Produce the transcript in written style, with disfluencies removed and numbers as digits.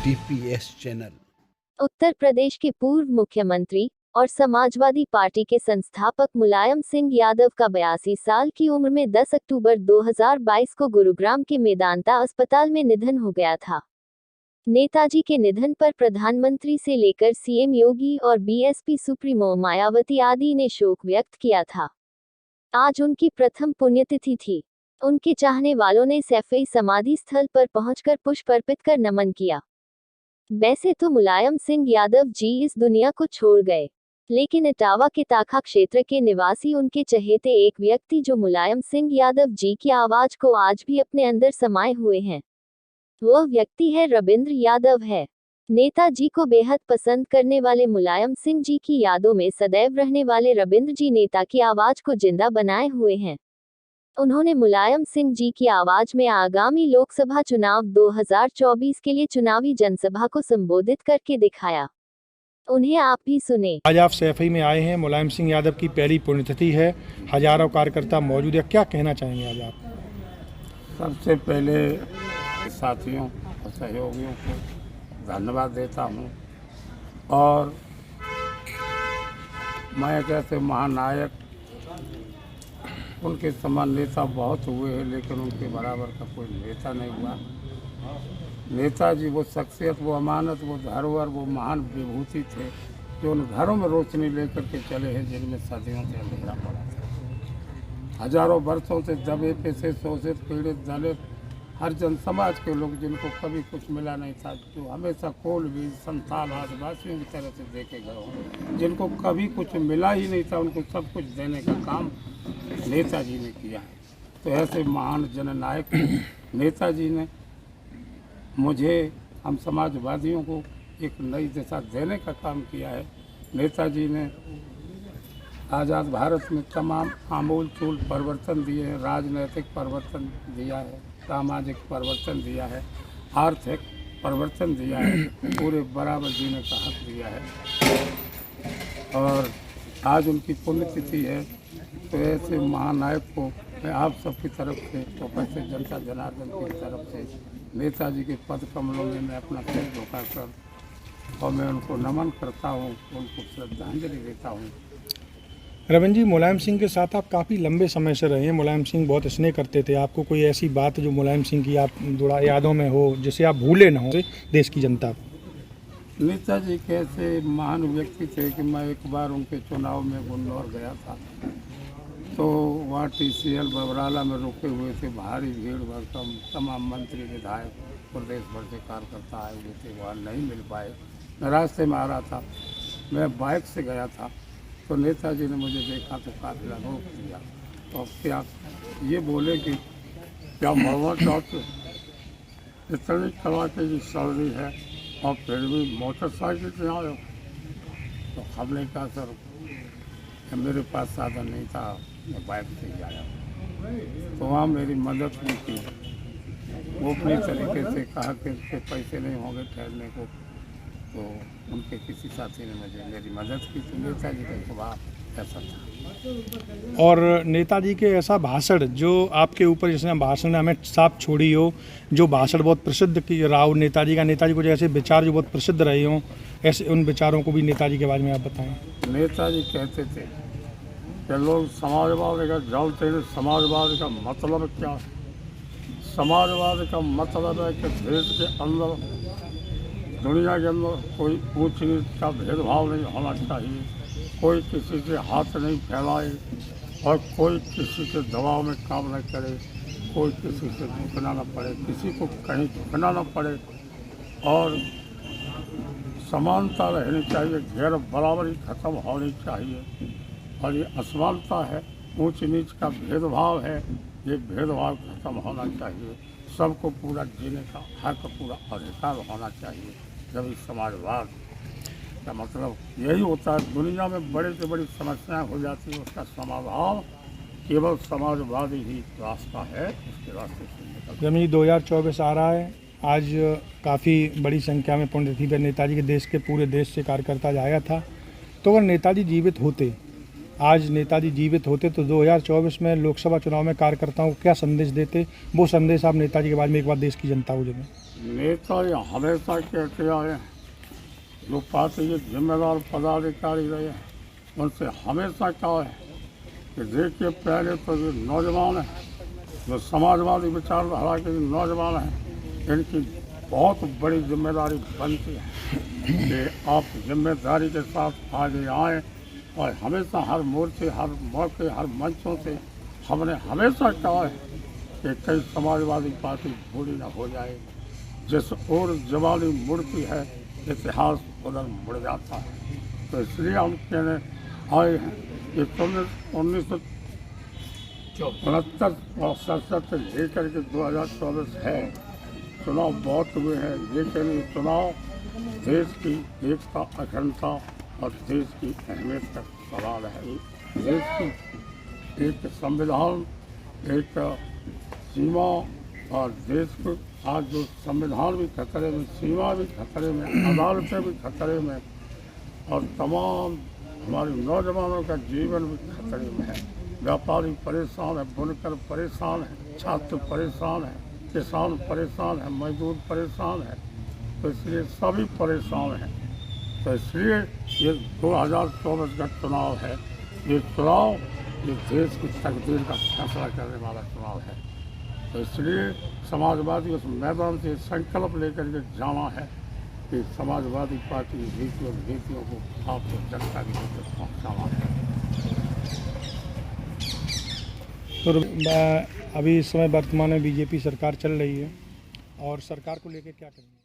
DPS channel. Uttar Pradesh के पूर्व मुख्यमंत्री और समाजवादी पार्टी के संस्थापक मुलायम सिंह यादव का 82 साल की उम्र में 10 अक्टूबर 2022 को गुरुग्राम के मेदांता अस्पताल में निधन हो गया था। नेताजी के निधन पर प्रधानमंत्री से लेकर सीएम योगी और बीएसपी सुप्रीमो मायावती आदि ने शोक व्यक्त किया था। आज उनकी प्रथम पुण्यतिथि थी। उनके चाहने वालों ने सैफई समाधि स्थल पर पहुंचकर पुष्प अर्पित कर नमन किया। वैसे तो मुलायम सिंह यादव जी इस दुनिया को छोड़ गए, लेकिन इटावा के ताखा क्षेत्र के निवासी उनके चहेते एक व्यक्ति जो मुलायम सिंह यादव जी की आवाज को आज भी अपने अंदर समाये हुए हैं, वह व्यक्ति है रविंद्र यादव है। नेताजी को बेहद पसंद करने वाले मुलायम सिंह जी की यादों में सदैव रहने वाले रविंद्र जी नेता की आवाज को जिंदा बनाए हुए हैं। उन्होंने मुलायम सिंह जी की आवाज में आगामी लोकसभा चुनाव 2024 के लिए चुनावी जनसभा को संबोधित करके दिखाया। उन्हें आप भी सुने। आज आप सैफई में आए हैं, मुलायम सिंह यादव की पहली पुण्यतिथि है, हजारों कार्यकर्ता मौजूद है, क्या कहना चाहेंगे आज आप? सबसे पहले साथियों और सहयोगियों को धन्यवाद देता हूं, और मैं एक ऐसे महानायक, उनके समान नेता बहुत हुए हैं लेकिन उनके बराबर का कोई नेता नहीं हुआ। नेताजी वो शख्सियत, वो अमानत, वो धरोहर, वो महान विभूति थे जो उन घरों में रोशनी लेकर के चले हैं जिनमें सदियों से अंधेरा पड़ा था। हजारों वर्षों से दबे पेशे, शोषित, पीड़ित, दलित, हर जन समाज के लोग जिनको कभी कुछ मिला नहीं था, जो हमेशा कोलवी, संताल, आदिवासियों की तरह से देखे गए हों, जिनको कभी कुछ मिला ही नहीं था, उनको सब कुछ देने का काम नेताजी ने किया है। तो ऐसे महान जननायक नेताजी ने मुझे, हम समाजवादियों को एक नई दिशा देने का काम किया है। नेताजी ने आज़ाद भारत में तमाम आमूल चूल परिवर्तन दिए हैं, राजनीतिक परिवर्तन दिया है, सामाजिक परिवर्तन दिया है, आर्थिक परिवर्तन दिया है, पूरे बराबर जीने का हक दिया है। और आज उनकी पुण्यतिथि है, तो ऐसे महानायक को मैं आप सबकी तरफ से, प्रोफेसर जनता जनार्दन की तरफ से, नेताजी के पद कमलों में मैं अपना सिर झुकाकर और मैं उनको नमन करता हूँ, उनको श्रद्धांजलि देता हूँ। रविंद्र जी, मुलायम सिंह के साथ आप काफ़ी लंबे समय से रहे हैं। मुलायम सिंह बहुत स्नेह करते थे आपको। कोई ऐसी बात जो मुलायम सिंह की आप जुड़ा यादों में हो जिसे आप भूले ना हो देश की जनता को? नेताजी कैसे महान व्यक्ति थे कि मैं एक बार उनके चुनाव में गुन्नौर गया था, तो वहाँ TCL बबराला में रुके हुए थे, भारी भीड़ भरकम, तमाम मंत्री, विधायक, प्रदेश भर से कार्यकर्ता आए हुए थे, वहाँ नहीं मिल पाए। मैं रास्ते में आ रहा था, मैं बाइक से गया था, तो नेताजी ने मुझे देखा तो काफिला रोक दिया और क्या ये बोले कि क्या मरना चाहते, इतनी कड़ाके की सर्दी है और फिर भी मोटरसाइकिल से आए हो? तो हमने कहा सर मेरे पास साधन नहीं था, मैं बाइक से ही आया। तो वहाँ मेरी मदद भी की, वो अपनी तरीके से कहा कि उसके पैसे नहीं होंगे ठहरने को, तो उनके किसी साथी ने मेरी मदद की। तो नेताजी का स्वभाव ऐसा था। और नेताजी के ऐसा भाषण जो आपके ऊपर, जिसने भाषण ने हमें साफ छोड़ी हो, जो भाषण बहुत प्रसिद्ध की रहा हो नेताजी का, नेताजी को जैसे विचार जो बहुत प्रसिद्ध रहे हों, ऐसे उन विचारों को भी नेताजी के बारे में आप बताएं। नेताजी कहते थे कि लोग समाजवाद का जानते हैं, समाजवाद का मतलब क्या है? समाजवाद का मतलब है कि देश के अंदर, दुनिया के अंदर कोई ऊंच नीच का भेदभाव नहीं होना चाहिए, कोई किसी से हाथ नहीं फैलाए और कोई किसी के दबाव में काम न करे, कोई किसी से झुकना न पड़े, किसी को कहीं झुकना न पड़े, और समानता रहनी चाहिए, घेर बराबरी खत्म होनी चाहिए। और ये असमानता है, ऊंच नीच का भेदभाव है, ये भेदभाव खत्म होना चाहिए। सबको पूरा जीने का हक, पूरा अधिकार होना चाहिए। जब इस समाजवाद का मतलब यही होता है, दुनिया में बड़े से बड़ी समस्याएं हो जाती हैं, उसका समाधान केवल समाजवादी ही रास्ता है, उसके रास्ते से निकल। जब 2024 आ रहा है, आज काफ़ी बड़ी संख्या में पुण्यतिथि पर नेताजी के देश के पूरे देश से कार्यकर्ता आया था, तो अगर नेताजी जीवित होते आज नेताजी जीवित होते तो 2024 में लोकसभा चुनाव में कार्यकर्ताओं को क्या संदेश देते, वो संदेश आप नेताजी के बारे में एक बार देश की जनता को दें। नेताजी हमेशा कहते आए हैं, जो पार्टी के जिम्मेदार पदाधिकारी रहे हैं, उनसे हमेशा कहा है कि देखिए पहले तो ये नौजवान हैं, जो समाजवादी विचारधारा के नौजवान हैं, इनकी बहुत बड़ी जिम्मेदारी बनती है कि आप जिम्मेदारी के साथ आगे आएँ। और हमेशा हर मोर्चे, हर मौके, हर मंचों से हमने हमेशा कहा है कि कई समाजवादी पार्टी भूली न हो जाए। जिस ओर जवानी मुड़ती है, इतिहास उधर मुड़ जाता है। तो इसलिए हम कहने आए हैं कि 1969 और 67 से लेकर के 2024 है, चुनाव बहुत हुए हैं, लेकिन ये चुनाव देश की एकता, अखंडता और देश की अहमियत का सवाल है। देश की एक संविधान, एक सीमा, और देश को आज जो संविधान भी खतरे में, सीमा भी खतरे में, अदालतें भी खतरे में, और तमाम हमारे नौजवानों का जीवन भी खतरे में है। व्यापारी परेशान है, बुनकर परेशान है, छात्र परेशान है, किसान परेशान है, मजदूर परेशान है। तो इसलिए सभी परेशान हैं। तो इसलिए ये 2024 का चुनाव है, ये चुनाव ये देश की तकदीर का फैसला करने वाला चुनाव है। तो इसलिए समाजवादी उस मैदान से संकल्प लेकर के जाना है कि समाजवादी पार्टी की नीतियों को आपको जनता के बीच तक पहुँचाना है। तो अभी इस समय वर्तमान में बीजेपी सरकार चल रही है, और सरकार को लेकर क्या करेंगे?